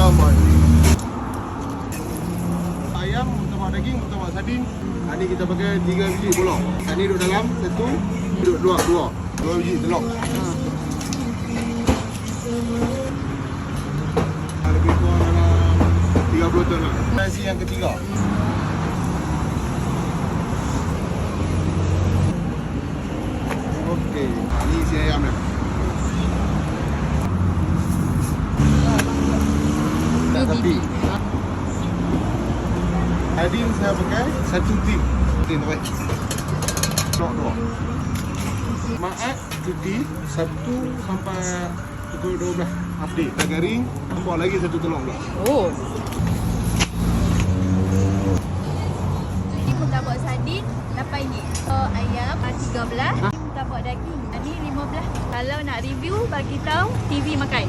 Alamak. Ayam, murtabak daging, murtabak sardin. Ni kita pakai 3 biji bolong. Ni duduk dalam, satu, duduk dua. 2 biji telur. Lebih kurang dalam 30 ton lah. Nasi yang ketiga. Okey, ni isi ayam dia. Tak sapi. Sardin saya pakai 1 tin. Tin tu. Blok 2. Maat cuti 1 sampai pukul 12. Update. Dah garing, tambah lagi 1 telur pula. Oh. Ini murtabak sardin RM8. Ayam 13. Murtabak daging ni 15. Kalau nak review bagi tahu TV makan.